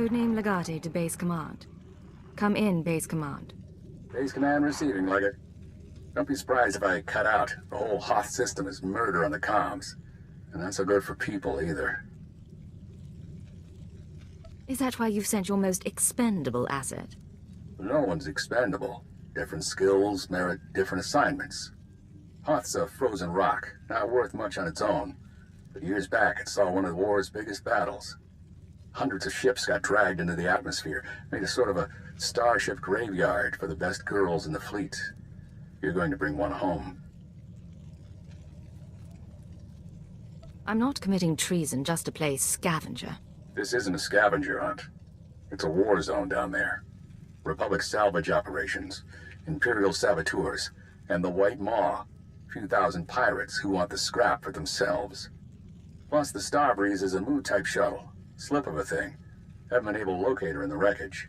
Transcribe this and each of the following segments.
Codename Legate to Base Command. Come in, Base Command. Base Command receiving, Legate. Don't be surprised if I cut out. The whole Hoth system is murder on the comms. And not so good for people, either. Is that why you've sent your most expendable asset? No one's expendable. Different skills merit different assignments. Hoth's a frozen rock, not worth much on its own. But years back, it saw one of the war's biggest battles. Hundreds of ships got dragged into the atmosphere, made a sort of a starship graveyard for the best girls in the fleet. You're going to bring one home. I'm not committing treason just to play scavenger. This isn't a scavenger hunt. It's a war zone down there. Republic salvage operations, Imperial saboteurs, and the White Maw. A few thousand pirates who want the scrap for themselves. Plus, the Starbreeze is a Mu-type shuttle. Slip of a thing. Haven't been able to locate her in the wreckage.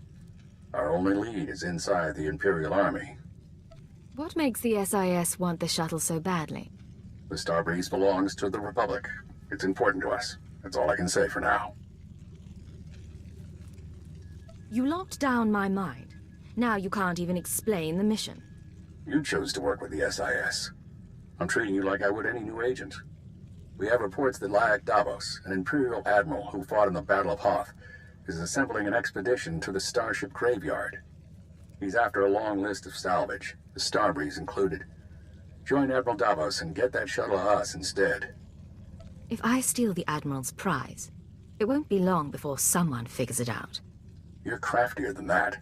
Our only lead is inside the Imperial Army. What makes the SIS want the shuttle so badly? The Starbreeze belongs to the Republic. It's important to us. That's all I can say for now. You locked down my mind. Now you can't even explain the mission. You chose to work with the SIS. I'm treating you like I would any new agent. We have reports that Lyak Davos, an Imperial admiral who fought in the Battle of Hoth, is assembling an expedition to the Starship Graveyard. He's after a long list of salvage, the Starbreeze included. Join Admiral Davos and get that shuttle to us instead. If I steal the Admiral's prize, it won't be long before someone figures it out. You're craftier than that.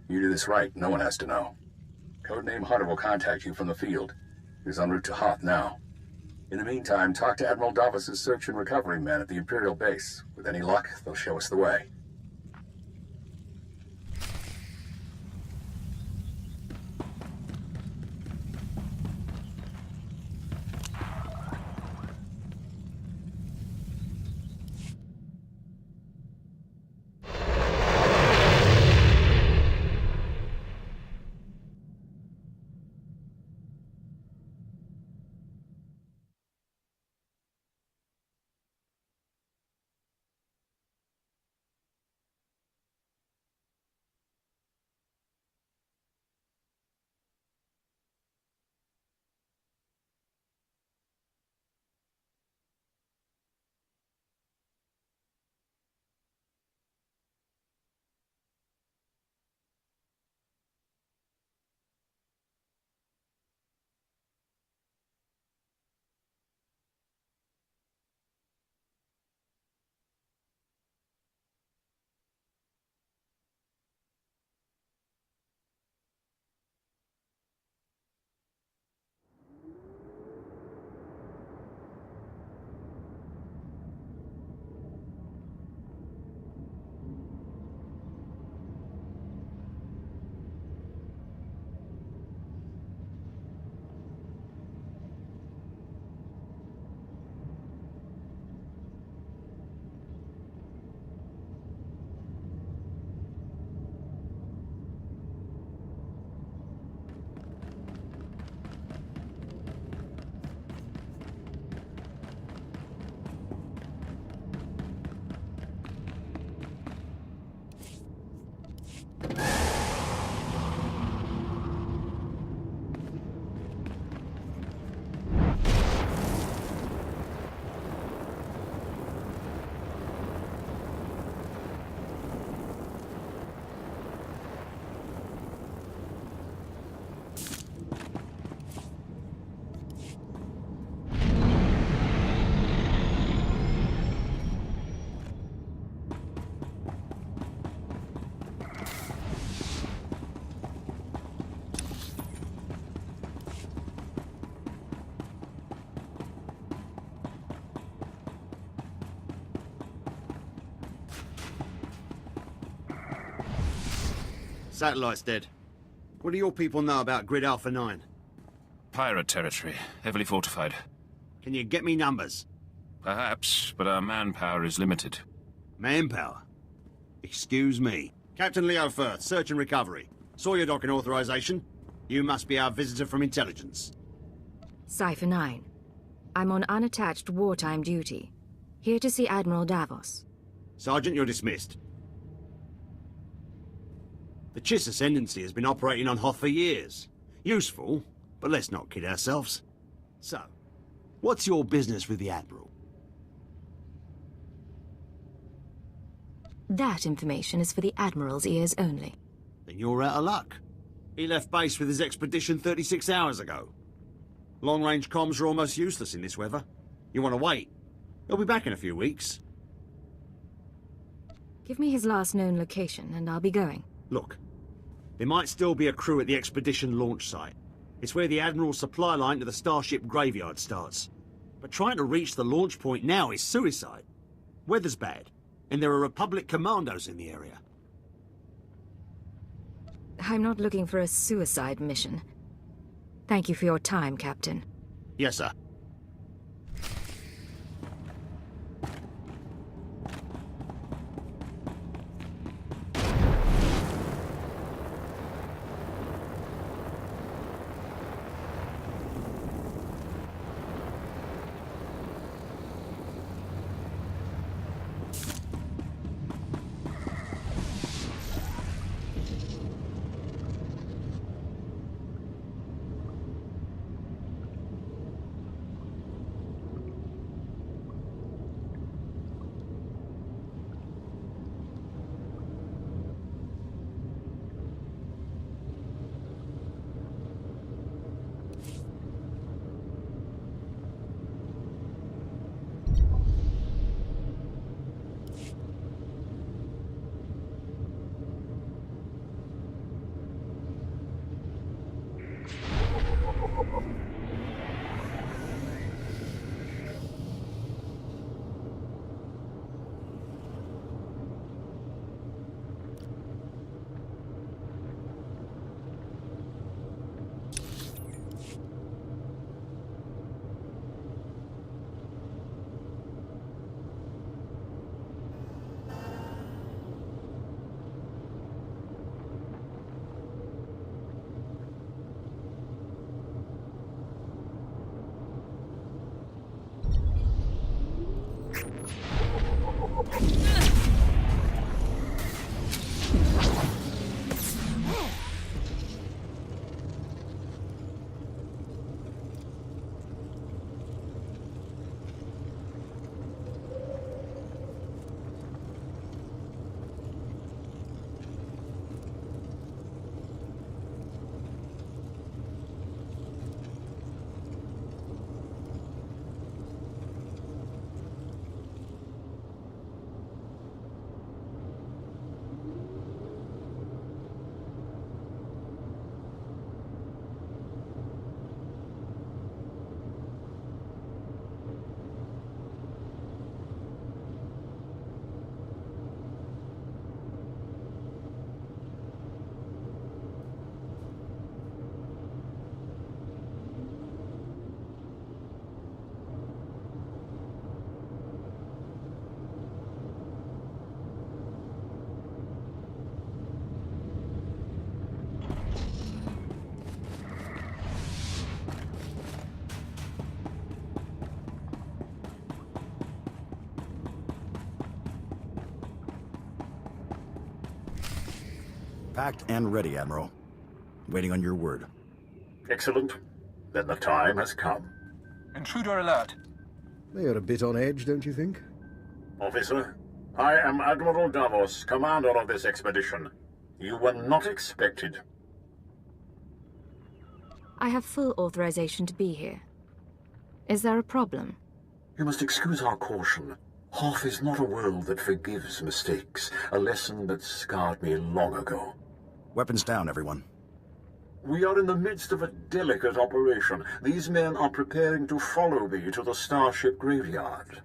You do this right, no one has to know. Codename Hunter will contact you from the field. He's en route to Hoth now. In the meantime, talk to Admiral Davos' search and recovery men at the Imperial base. With any luck, they'll show us the way. Satellite's dead. What do your people know about Grid Alpha 9? Pirate territory, heavily fortified. Can you get me numbers? Perhaps, but our manpower is limited. Manpower? Excuse me. Captain Leo Firth, search and recovery. Saw your docking authorization. You must be our visitor from intelligence. Cypher 9. I'm on unattached wartime duty. Here to see Admiral Davos. Sergeant, you're dismissed. The Chiss Ascendancy has been operating on Hoth for years. Useful, but let's not kid ourselves. So, what's your business with the Admiral? That information is for the Admiral's ears only. Then you're out of luck. He left base with his expedition 36 hours ago. Long-range comms are almost useless in this weather. You want to wait? He'll be back in a few weeks. Give me his last known location, and I'll be going. Look, there might still be a crew at the expedition launch site. It's where the Admiral's supply line to the Starship graveyard starts. But trying to reach the launch point now is suicide. Weather's bad, and there are Republic commandos in the area. I'm not looking for a suicide mission. Thank you for your time, Captain. Yes, sir. Packed and ready, Admiral. Waiting on your word. Excellent. Then the time has come. Intruder alert. They are a bit on edge, don't you think? Officer, I am Admiral Davos, commander of this expedition. You were not expected. I have full authorization to be here. Is there a problem? You must excuse our caution. Hoth is not a world that forgives mistakes, a lesson that scarred me long ago. Weapons down, everyone. We are in the midst of a delicate operation. These men are preparing to follow me to the Starship graveyard.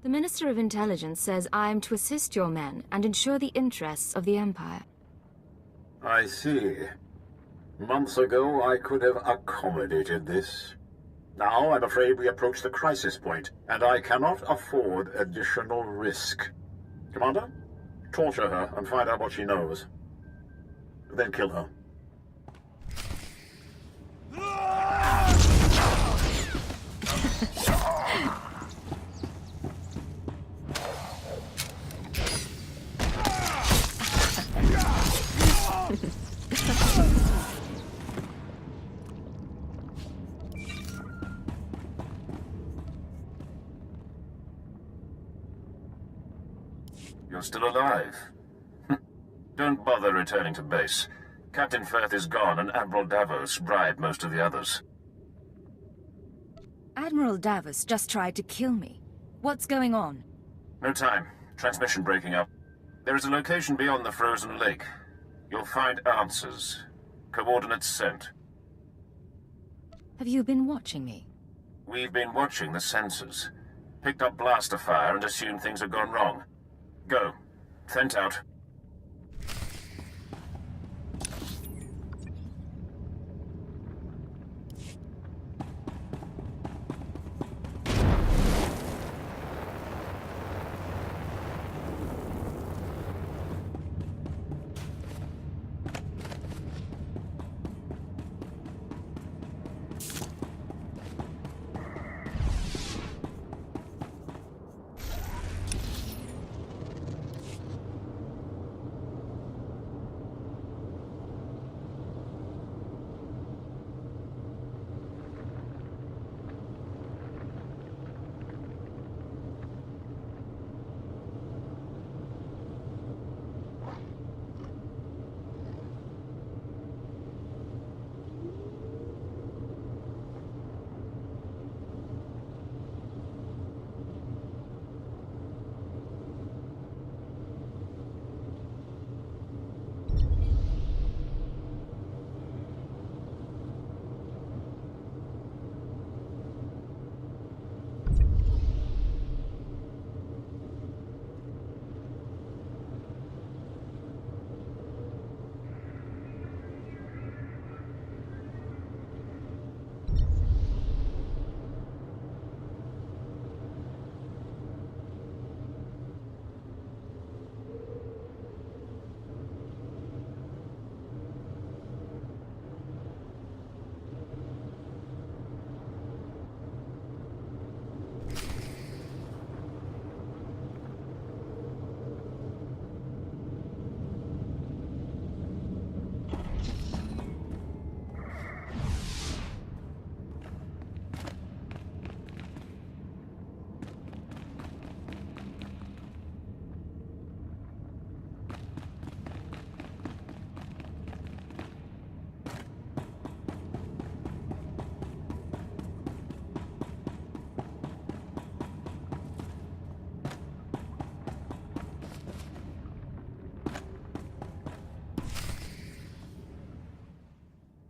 The Minister of Intelligence says I am to assist your men and ensure the interests of the Empire. I see. Months ago, I could have accommodated this. Now, I'm afraid we approach the crisis point, and I cannot afford additional risk. Commander, torture her and find out what she knows. Then kill her. You're still alive. Don't bother returning to base. Captain Firth is gone, and Admiral Davos bribed most of the others. Admiral Davos just tried to kill me. What's going on? No time. Transmission breaking up. There is a location beyond the frozen lake. You'll find answers. Coordinates sent. Have you been watching me? We've been watching the sensors. Picked up blaster fire and assumed things had gone wrong. Go. Sent out.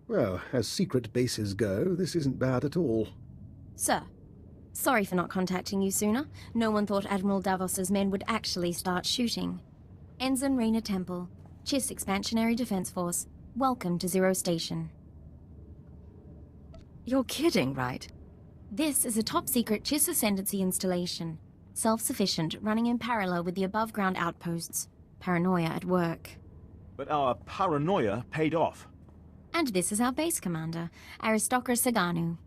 Well, as secret bases go, this isn't bad at all. Sir, sorry for not contacting you sooner. No one thought Admiral Davos's men would actually start shooting. Ensign Rena Temple, Chiss Expansionary Defense Force. Welcome to Zero Station. You're kidding, right? This is a top-secret Chiss Ascendancy installation. Self-sufficient, running in parallel with the above-ground outposts. Paranoia at work. But our paranoia paid off. And this is our base commander, Aristocrat Saganu.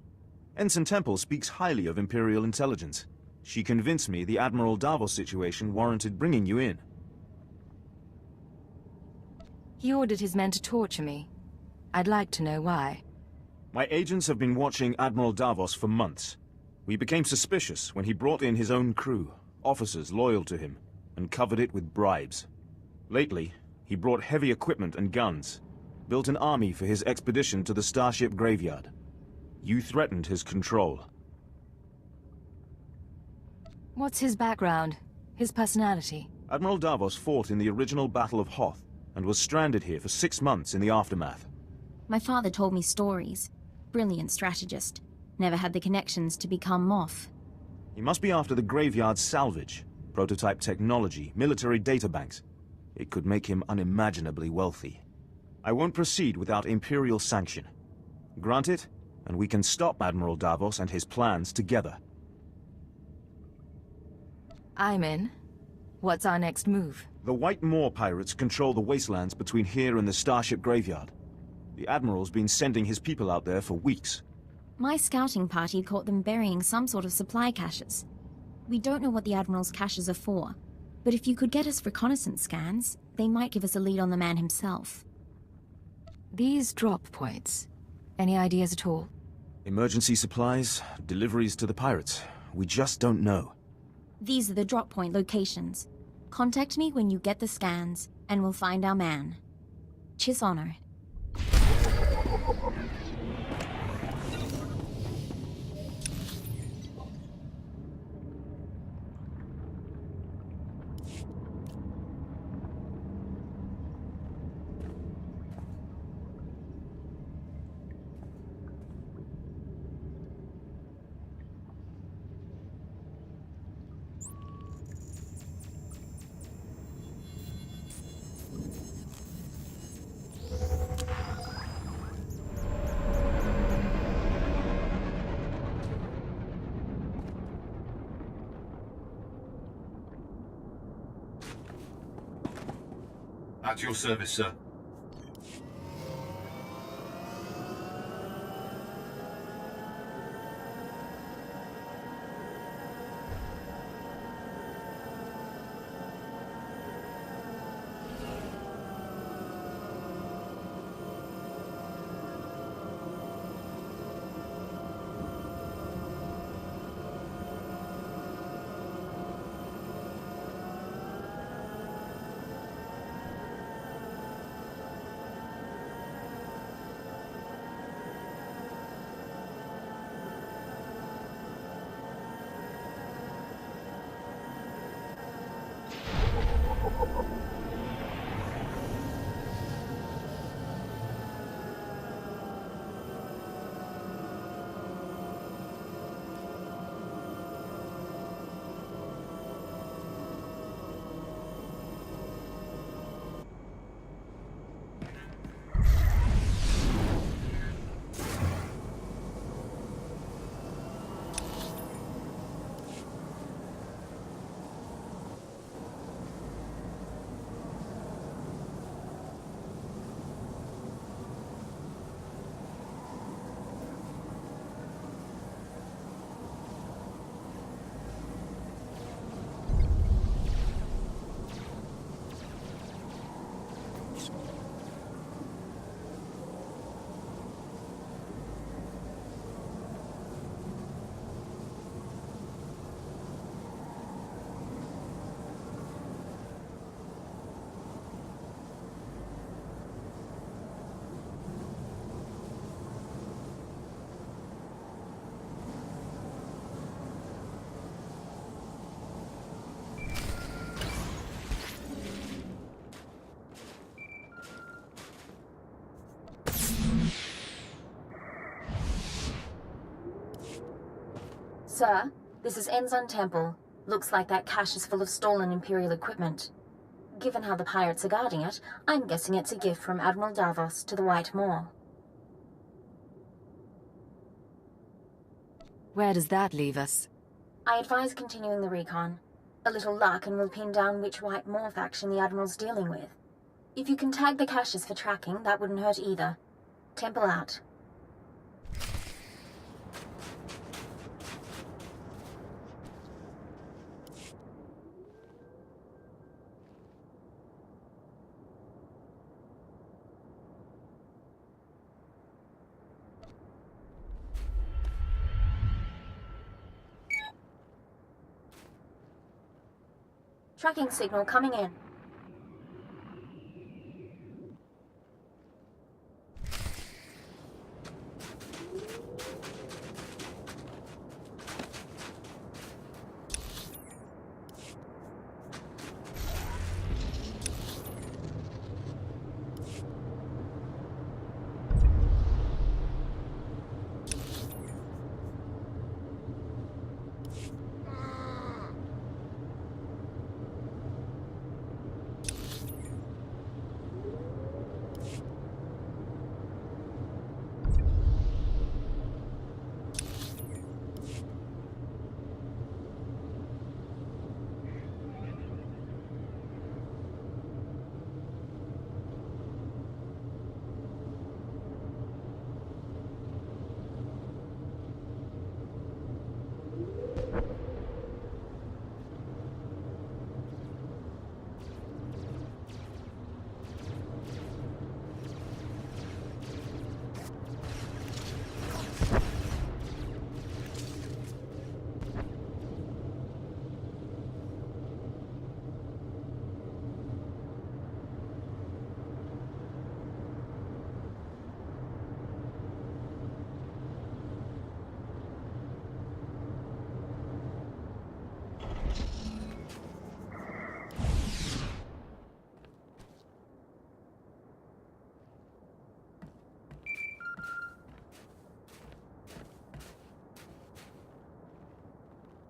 Ensign Temple speaks highly of Imperial intelligence. She convinced me the Admiral Davos situation warranted bringing you in. He ordered his men to torture me. I'd like to know why. My agents have been watching Admiral Davos for months. We became suspicious when he brought in his own crew, officers loyal to him, and covered it with bribes. Lately, he brought heavy equipment and guns, built an army for his expedition to the Starship Graveyard. You threatened his control. What's his background? His personality? Admiral Davos fought in the original Battle of Hoth, and was stranded here for 6 months in the aftermath. My father told me stories. Brilliant strategist. Never had the connections to become Moth. He must be after the Graveyard's salvage, prototype technology, military databanks. It could make him unimaginably wealthy. I won't proceed without Imperial sanction. Grant it, and we can stop Admiral Davos and his plans together. I'm in. What's our next move? The White Moor pirates control the wastelands between here and the Starship Graveyard. The Admiral's been sending his people out there for weeks. My scouting party caught them burying some sort of supply caches. We don't know what the Admiral's caches are for, but if you could get us reconnaissance scans, they might give us a lead on the man himself. These drop points. Any ideas at all? Emergency supplies, deliveries to the pirates. We just don't know. These are the drop point locations. Contact me when you get the scans, and we'll find our man. Chis honor. At your service, sir. Sir, this is Enzon Temple. Looks like that cache is full of stolen Imperial equipment. Given how the pirates are guarding it, I'm guessing it's a gift from Admiral Davos to the White Moor. Where does that leave us? I advise continuing the recon. A little luck and we'll pin down which White Moor faction the Admiral's dealing with. If you can tag the caches for tracking, that wouldn't hurt either. Temple out. Tracking signal coming in.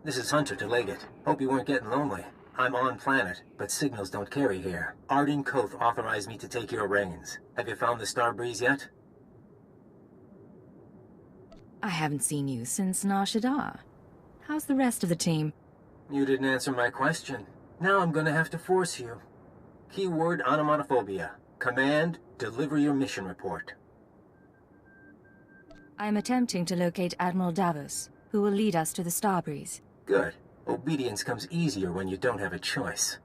This is Hunter to Leggett. Hope you weren't getting lonely. I'm on planet, but signals don't carry here. Arden Hoth authorized me to take your reins. Have you found the Star Breeze yet? I haven't seen you since Nar Shaddaa. How's the rest of the team? You didn't answer my question. Now I'm gonna have to force you. Keyword onomatophobia. Command, deliver your mission report. I'm attempting to locate Admiral Davos, who will lead us to the Starbreeze. Good. Obedience comes easier when you don't have a choice.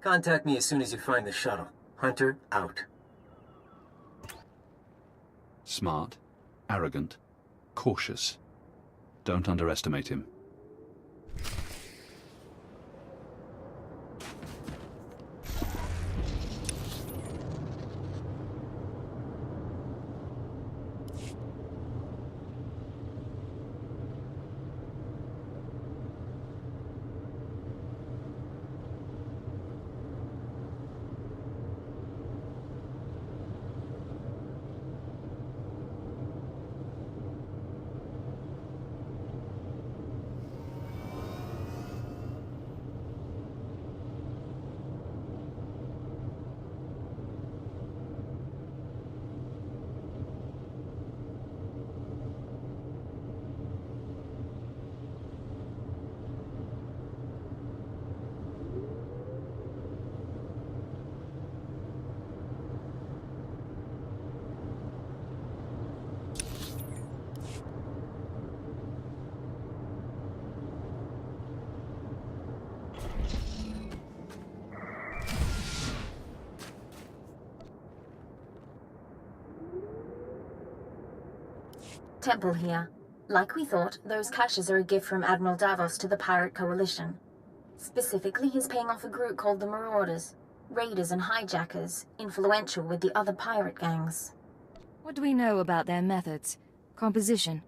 Contact me as soon as you find the shuttle. Hunter, out. Smart, arrogant, cautious. Don't underestimate him. Temple here. Like we thought, those caches are a gift from Admiral Davos to the Pirate Coalition. Specifically, he's paying off a group called the Marauders. Raiders and hijackers, influential with the other pirate gangs. What do we know about their methods? Composition?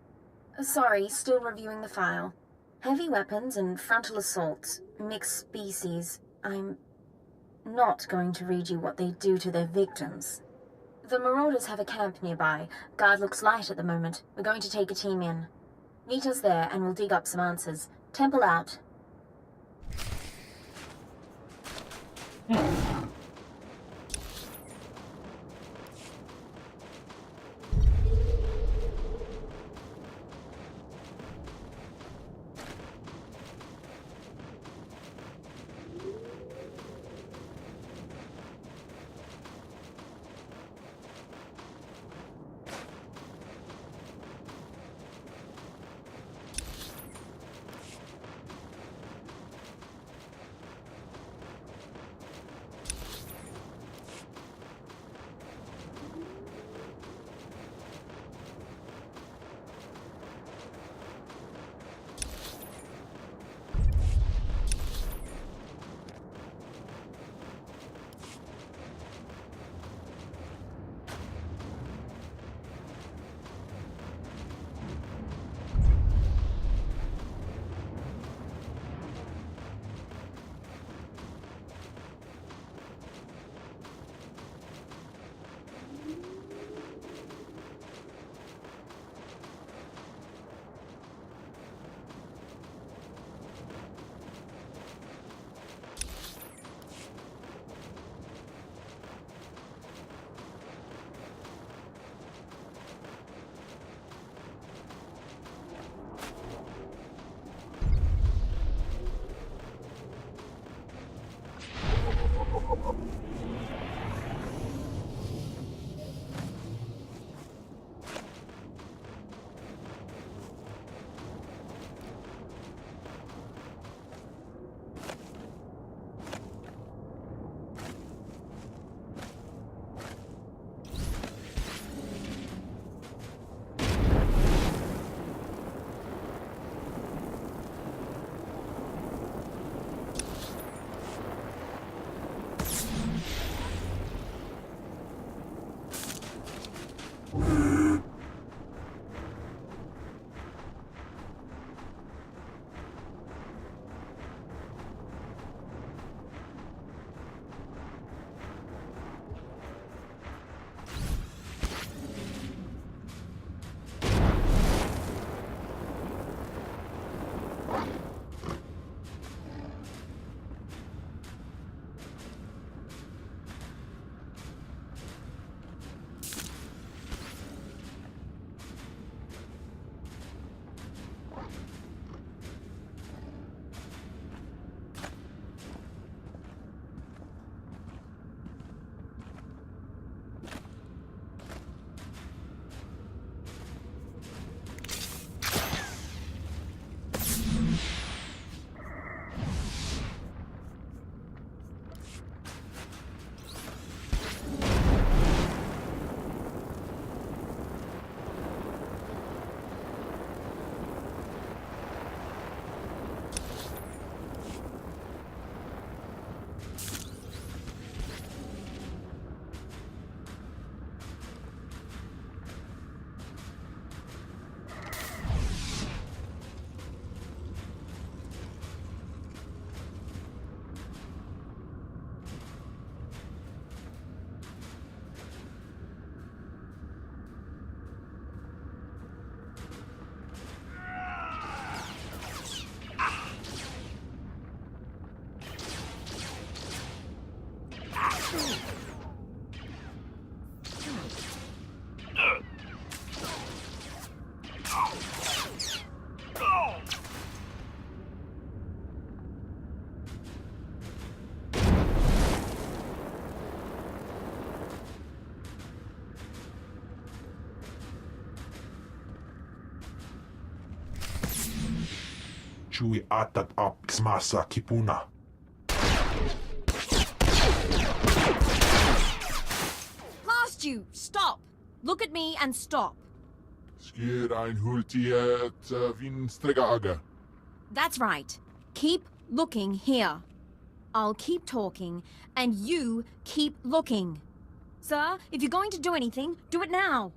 Sorry, still reviewing the file. Heavy weapons and frontal assaults, mixed species. I'm not going to read you what they do to their victims. The Marauders have a camp nearby. Guard looks light at the moment. We're going to take a team in. Meet us there and we'll dig up some answers. Temple out. chui atat ap smasa kipuna. Past you! Stop! Look at me and stop. Skir ein hultiet vinstregaaga. That's right. Keep looking here. I'll keep talking, and you keep looking. Sir, if you're going to do anything, do it now.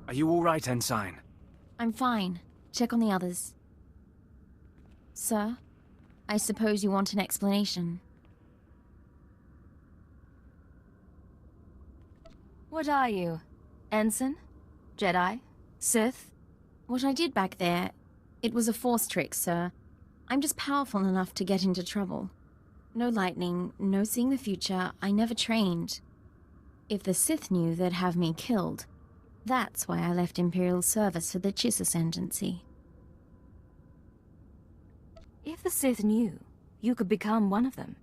Are you all right, Ensign? I'm fine. Check on the others. Sir, I suppose you want an explanation. What are you? Ensign? Jedi? Sith? What I did back there, it was a force trick, sir. I'm just powerful enough to get into trouble. No lightning, no seeing the future, I never trained. If the Sith knew, they'd have me killed. That's why I left Imperial service for the Chiss Ascendancy. If the Sith knew, you could become one of them.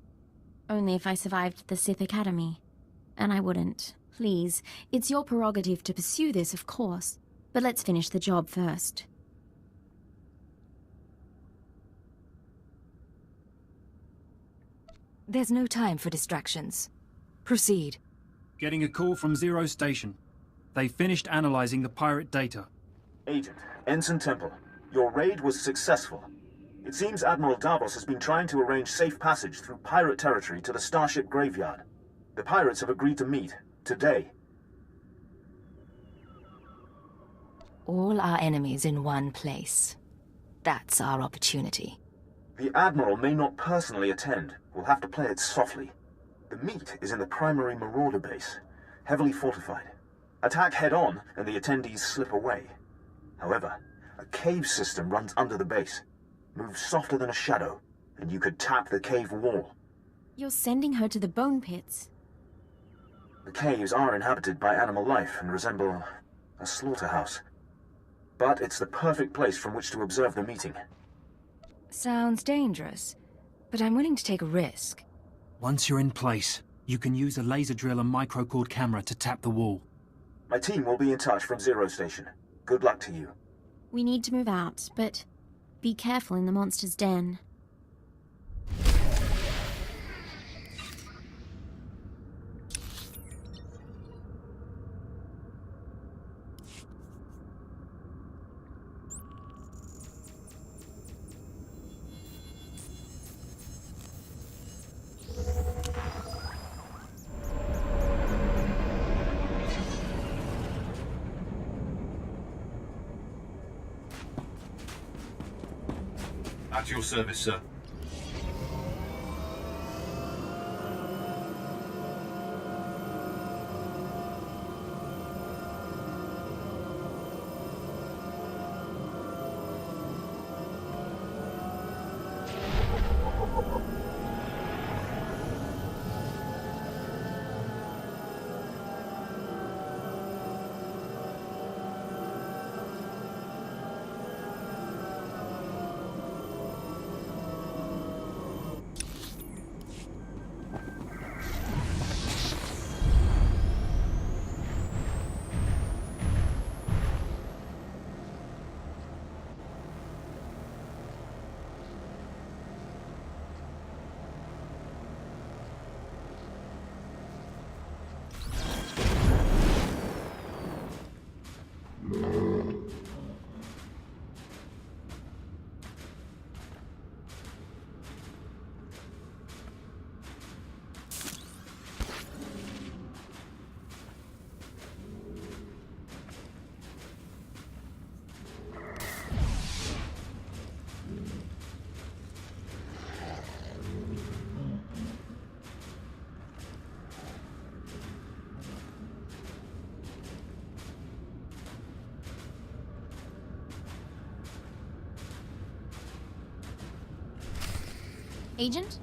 Only if I survived the Sith Academy. And I wouldn't. Please, it's your prerogative to pursue this, of course. But let's finish the job first. There's no time for distractions. Proceed. Getting a call from Zero Station. They finished analyzing the pirate data. Agent, Ensign Temple, your raid was successful. It seems Admiral Davos has been trying to arrange safe passage through pirate territory to the starship graveyard. The pirates have agreed to meet, today. All our enemies in one place. That's our opportunity. The Admiral may not personally attend. We'll have to play it softly. The meet is in the primary Marauder base, heavily fortified. Attack head-on, and the attendees slip away. However, a cave system runs under the base. Move softer than a shadow, and you could tap the cave wall. You're sending her to the bone pits. The caves are inhabited by animal life and resemble a slaughterhouse. But it's the perfect place from which to observe the meeting. Sounds dangerous, but I'm willing to take a risk. Once you're in place, you can use a laser drill and microcord camera to tap the wall. My team will be in touch from Zero Station. Good luck to you. We need to move out, but be careful in the monster's den. At your service, sir. Agent,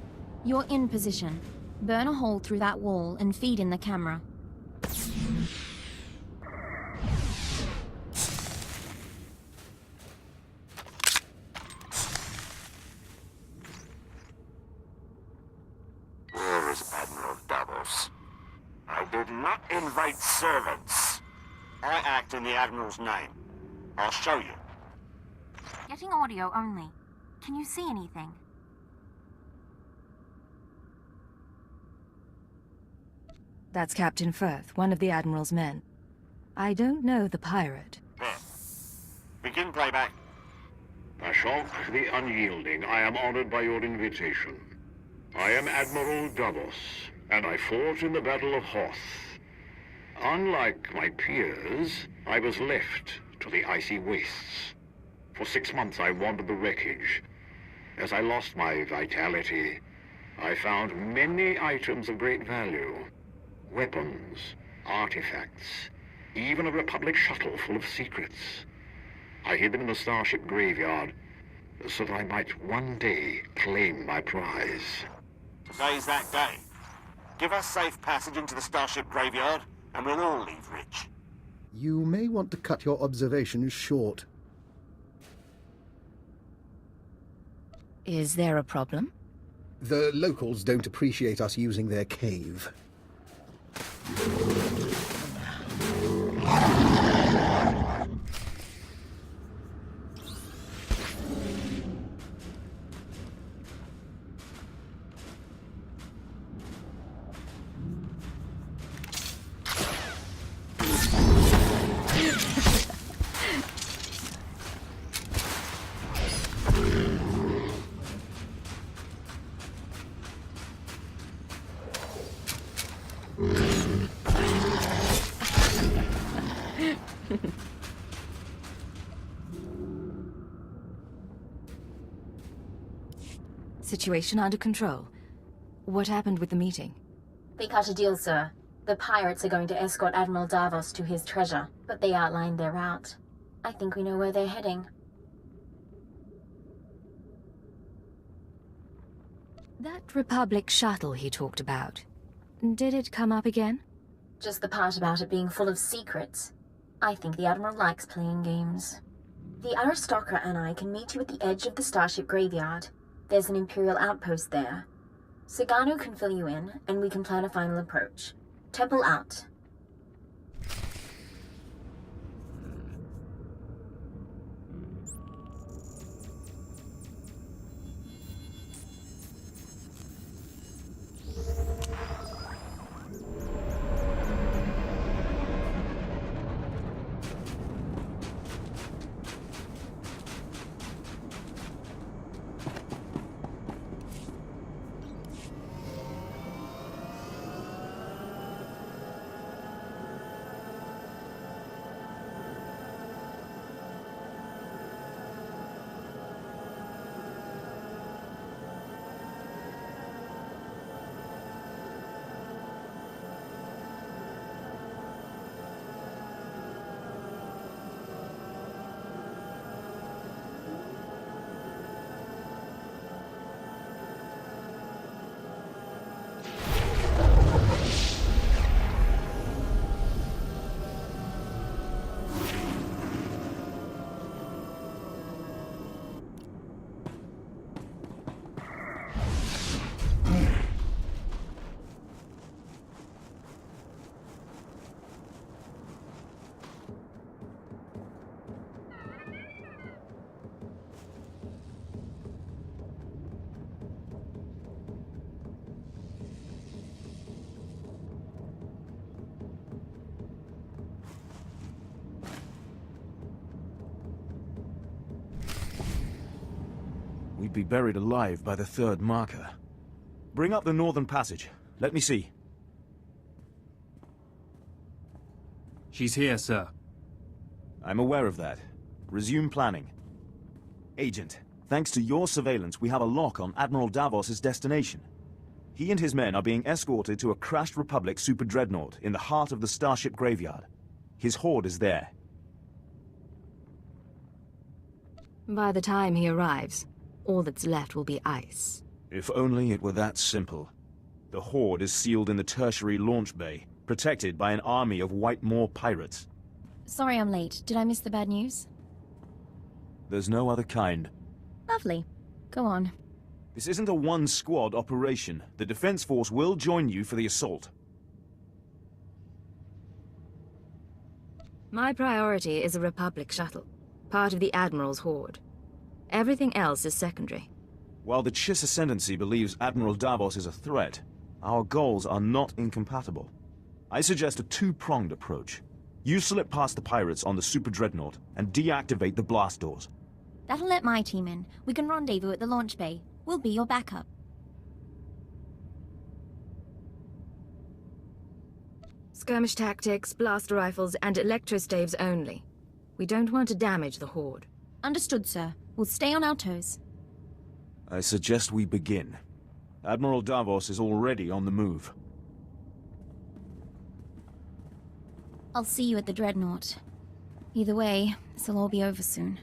you're in position. Burn a hole through that wall and feed in the camera. Where is Admiral Davos? I did not invite servants. I act in the Admiral's name. I'll show you. Getting audio only. Can you see anything? That's Captain Firth, one of the Admiral's men. I don't know the pirate. There. Begin playback. Ashok the Unyielding, I am honored by your invitation. I am Admiral Davos, and I fought in the Battle of Hoth. Unlike my peers, I was left to the icy wastes. For 6 months I wandered the wreckage. As I lost my vitality, I found many items of great value. Weapons, artifacts, even a Republic shuttle full of secrets. I hid them in the starship graveyard, so that I might one day claim my prize. Today's that day. Give us safe passage into the starship graveyard, and we'll all leave rich. You may want to cut your observations short. Is there a problem? The locals don't appreciate us using their cave. Situation under control. What happened with the meeting? They cut a deal, sir. The pirates are going to escort Admiral Davos to his treasure, but they outlined their route. I think we know where they're heading. That Republic shuttle he talked about. Did it come up again? Just the part about it being full of secrets. I think the Admiral likes playing games. The aristocrat and I can meet you at the edge of the starship graveyard. There's an Imperial outpost there. Sagano can fill you in, and we can plan a final approach. Temple out. We'd be buried alive by the third marker. Bring up the northern passage. Let me see. She's here, sir. I'm aware of that. Resume planning. Agent, thanks to your surveillance, we have a lock on Admiral Davos's destination. He and his men are being escorted to a crashed Republic super dreadnought in the heart of the starship graveyard. His horde is there. By the time he arrives, all that's left will be ice. If only it were that simple. The Horde is sealed in the tertiary launch bay, protected by an army of White Moor pirates. Sorry I'm late. Did I miss the bad news? There's no other kind. Lovely. Go on. This isn't a one-squad operation. The Defense Force will join you for the assault. My priority is a Republic shuttle, part of the Admiral's Horde. Everything else is secondary. While the Chiss Ascendancy believes Admiral Davos is a threat, our goals are not incompatible. I suggest a two-pronged approach. You slip past the pirates on the Super Dreadnought and deactivate the blast doors. That'll let my team in. We can rendezvous at the launch bay. We'll be your backup. Skirmish tactics, blaster rifles, and electrostaves only. We don't want to damage the Horde. Understood, sir. We'll stay on our toes. I suggest we begin. Admiral Davos is already on the move. I'll see you at the Dreadnought. Either way, this'll all be over soon.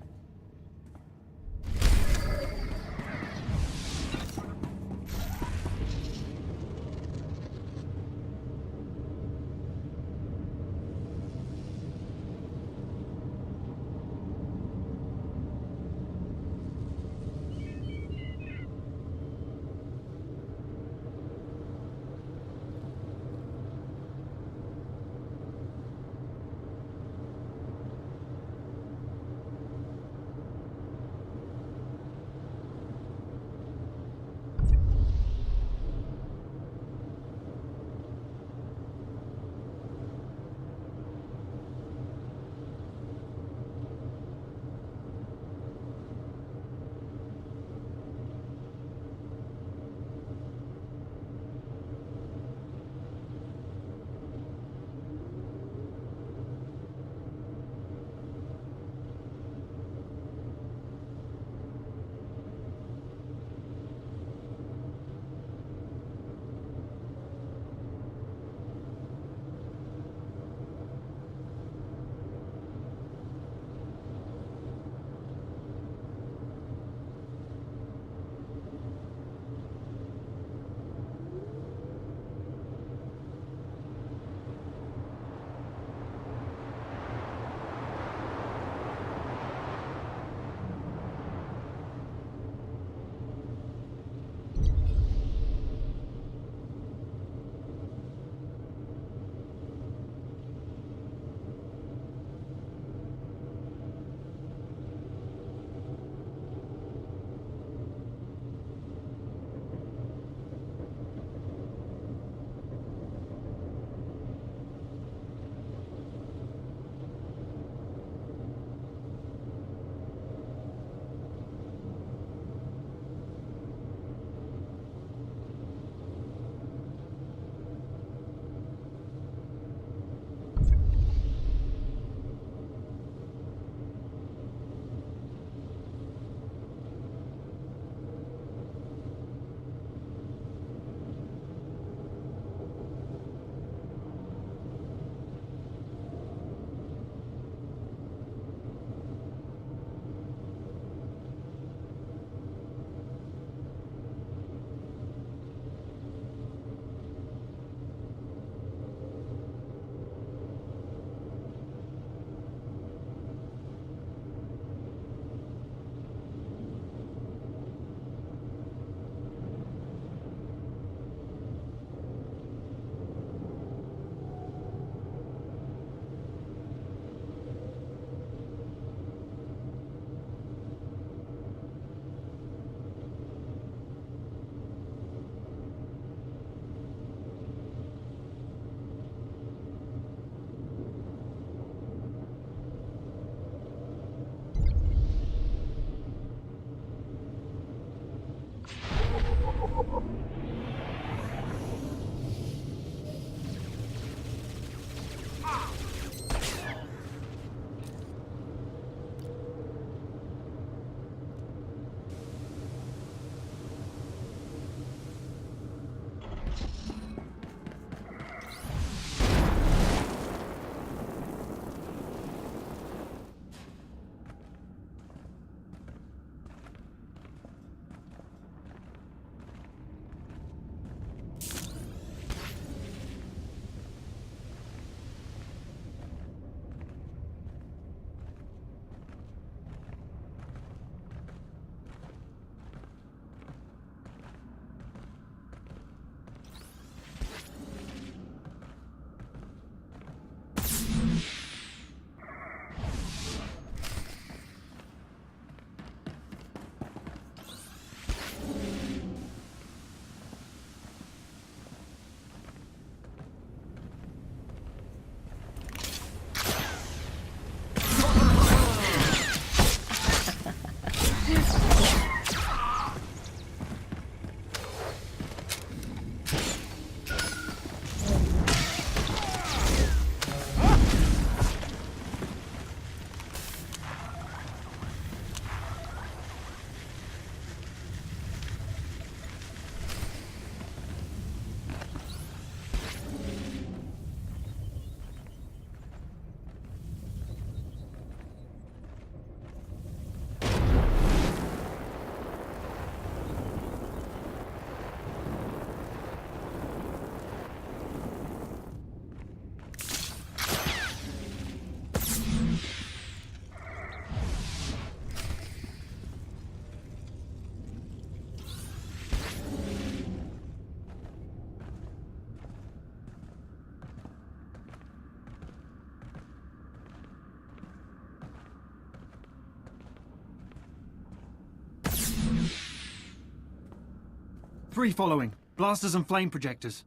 3 following. Blasters and flame projectors.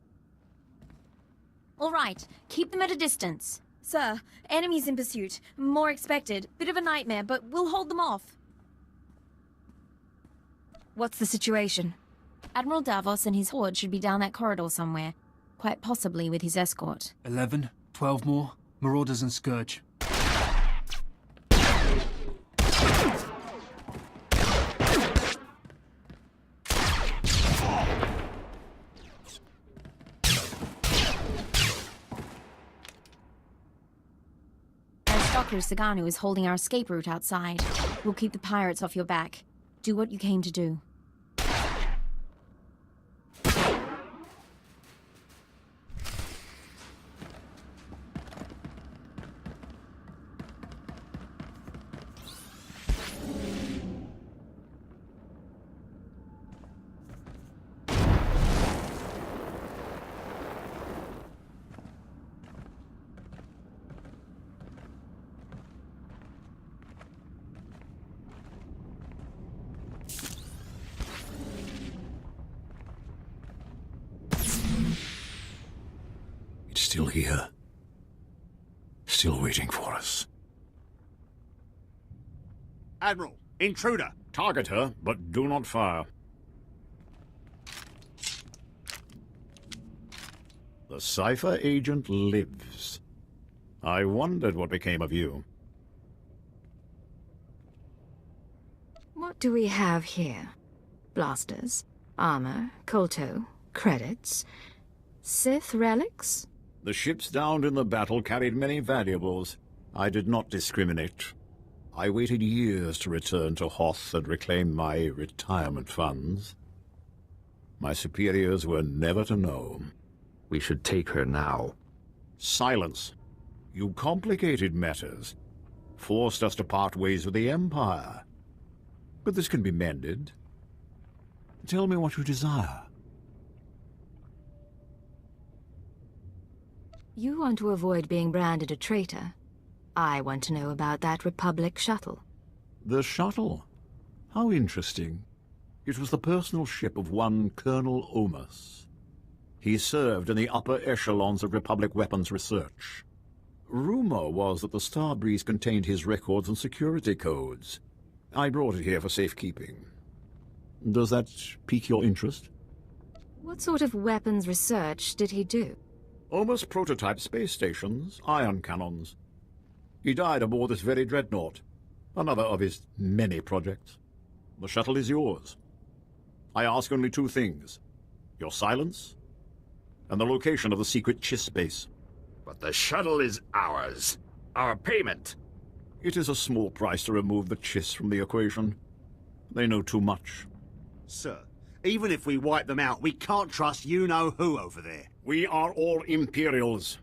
All right, keep them at a distance. Sir, enemies in pursuit. More expected. Bit of a nightmare, but we'll hold them off. What's the situation? Admiral Davos and his horde should be down that corridor somewhere. Quite possibly with his escort. 11, 12 more. Marauders and Scourge. Aristocracy Saganu is holding our escape route outside. We'll keep the pirates off your back. Do what you came to do. It's still here. Still waiting for us. Admiral, intruder! Target her, but do not fire. The Cypher agent lives. I wondered what became of you. What do we have here? Blasters, armor, kolto, credits, Sith relics? The ships downed in the battle carried many valuables. I did not discriminate. I waited years to return to Hoth and reclaim my retirement funds. My superiors were never to know. We should take her now. Silence. You complicated matters. Forced us to part ways with the Empire. But this can be mended. Tell me what you desire. You want to avoid being branded a traitor. I want to know about that Republic shuttle. The shuttle? How interesting. It was the personal ship of one Colonel Omus. He served in the upper echelons of Republic weapons research. Rumor was that the Starbreeze contained his records and security codes. I brought it here for safekeeping. Does that pique your interest? What sort of weapons research did he do? Omus prototype space stations, ion cannons. He died aboard this very dreadnought, another of his many projects. The shuttle is yours. I ask only 2 things. Your silence, and the location of the secret Chiss base. But the shuttle is ours. Our payment. It is a small price to remove the Chiss from the equation. They know too much. Sir, even if we wipe them out, we can't trust you-know-who over there. We are all Imperials.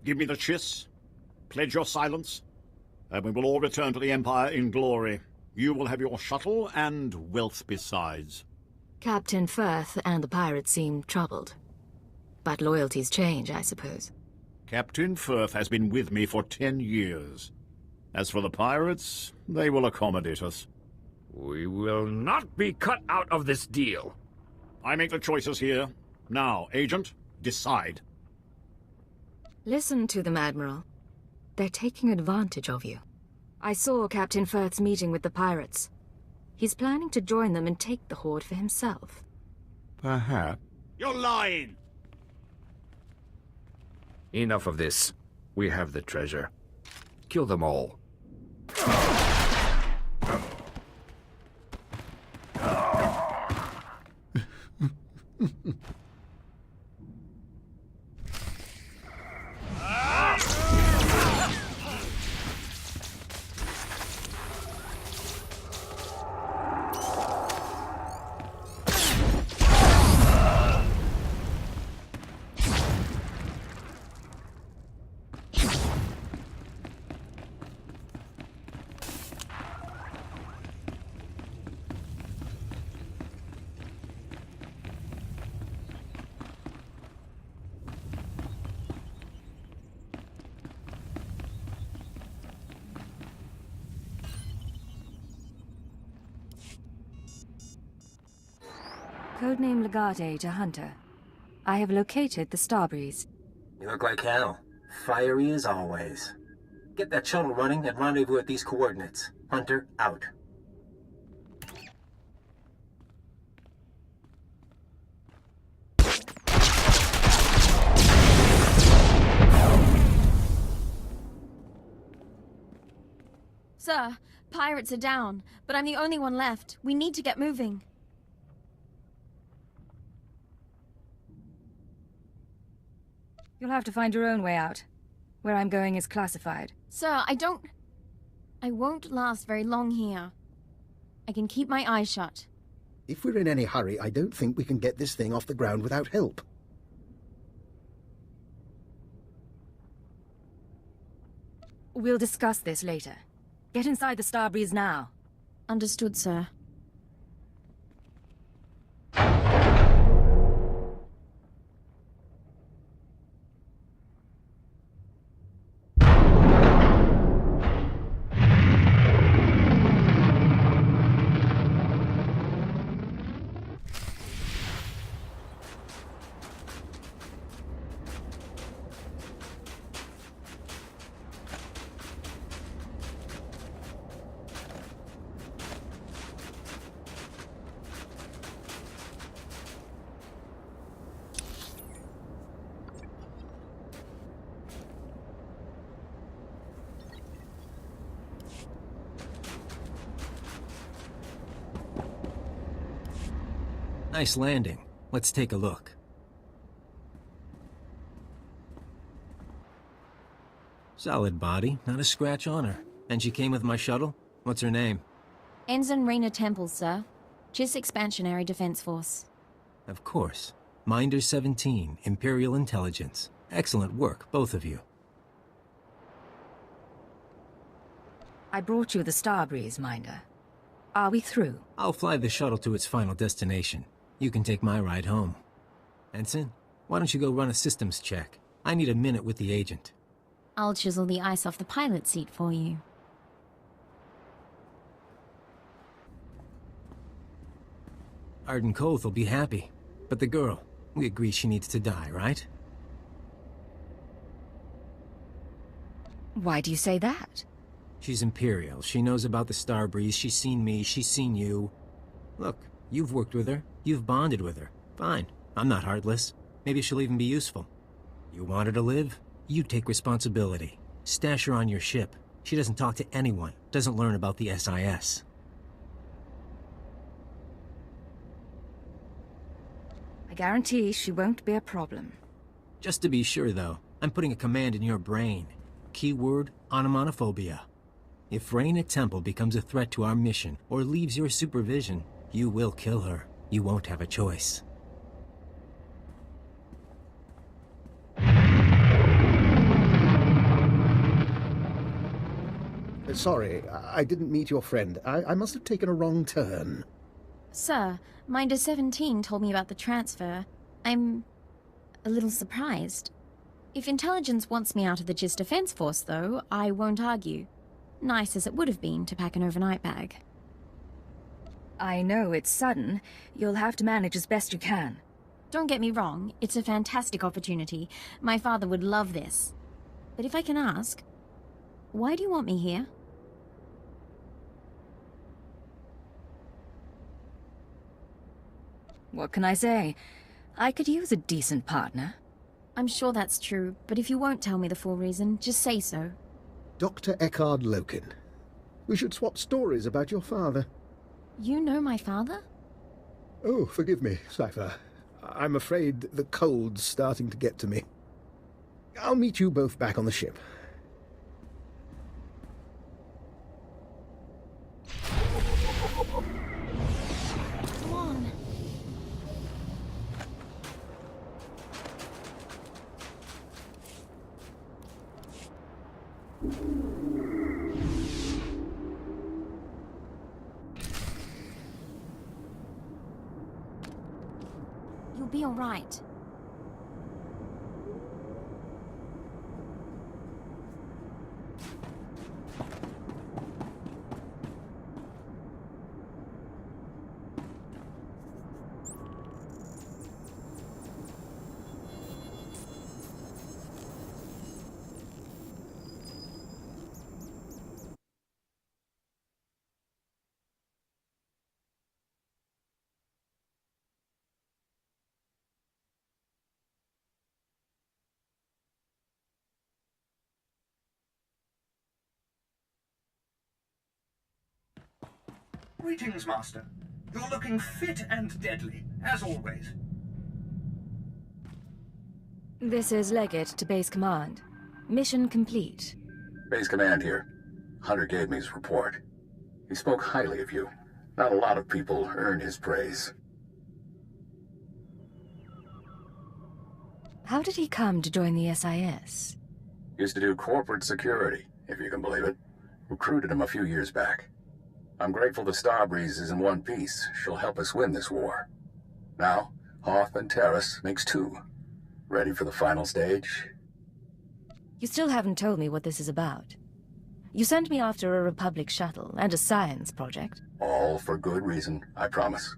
Give me the Chiss, pledge your silence, and we will all return to the Empire in glory. You will have your shuttle and wealth besides. Captain Firth and the pirates seem troubled. But loyalties change, I suppose. Captain Firth has been with me for 10 years. As for the pirates, they will accommodate us. We will not be cut out of this deal. I make the choices here. Now, Agent, decide. Listen to them, Admiral. They're taking advantage of you. I saw Captain Firth's meeting with the pirates. He's planning to join them and take the Horde for himself. Perhaps. You're lying! Enough of this. We have the treasure. Kill them all. Codename Legate to Hunter. I have located the Starbreeze. You look like hell. Fiery as always. Get that shuttle running and rendezvous at these coordinates. Hunter, out. Sir, pirates are down, but I'm the only one left. We need to get moving. You'll have to find your own way out. Where I'm going is classified. Sir, I won't last very long here. I can keep my eyes shut. If we're in any hurry, I don't think we can get this thing off the ground without help. We'll discuss this later. Get inside the Starbreeze now. Understood, sir. Nice landing. Let's take a look. Solid body, not a scratch on her. And she came with my shuttle? What's her name? Ensign Reyna Temple, sir. Chiss Expansionary Defense Force. Of course. Minder 17, Imperial Intelligence. Excellent work, both of you. I brought you the Starbreeze, Minder. Are we through? I'll fly the shuttle to its final destination. You can take my ride home. Ensign, why don't you go run a systems check? I need a minute with the agent. I'll chisel the ice off the pilot seat for you. Arden Hoth will be happy. But the girl, we agree she needs to die, right? Why do you say that? She's Imperial. She knows about the Starbreeze. She's seen me. She's seen you. Look, you've worked with her. You've bonded with her. Fine. I'm not heartless. Maybe she'll even be useful. You want her to live? You take responsibility. Stash her on your ship. She doesn't talk to anyone. Doesn't learn about the SIS. I guarantee she won't be a problem. Just to be sure, though, I'm putting a command in your brain. Keyword, onomatophobia. If Reyna Temple becomes a threat to our mission or leaves your supervision, you will kill her. You won't have a choice. Sorry, I didn't meet your friend. I must have taken a wrong turn. Sir, Minder 17 told me about the transfer. I'm a little surprised. If intelligence wants me out of the Chiss Defense Force, though, I won't argue. Nice as it would have been to pack an overnight bag. I know it's sudden. You'll have to manage as best you can. Don't get me wrong, it's a fantastic opportunity. My father would love this. But if I can ask, why do you want me here? What can I say? I could use a decent partner. I'm sure that's true, but if you won't tell me the full reason, just say so. Dr. Eckhard Loken. We should swap stories about your father. You know my father? Oh, forgive me, Cypher. I'm afraid the cold's starting to get to me. I'll meet you both back on the ship. Come on. You'll be all right. Greetings, Master. You're looking fit and deadly, as always. This is Leggett to Base Command. Mission complete. Base Command here. Hunter gave me his report. He spoke highly of you. Not a lot of people earn his praise. How did he come to join the SIS? Used to do corporate security, if you can believe it. Recruited him a few years back. I'm grateful the Starbreeze is in one piece. She'll help us win this war. Now, Hoth and Terrace makes two. Ready for the final stage? You still haven't told me what this is about. You sent me after a Republic shuttle and a science project. All for good reason, I promise.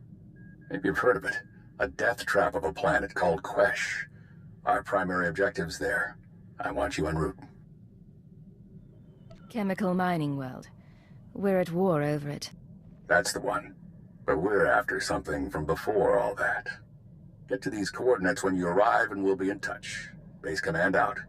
Maybe you've heard of it. A death trap of a planet called Quesh. Our primary objective's there. I want you en route. Chemical mining world. We're at war over it. That's the one. But we're after something from before all that. Get to these coordinates when you arrive and we'll be in touch. Base Command out.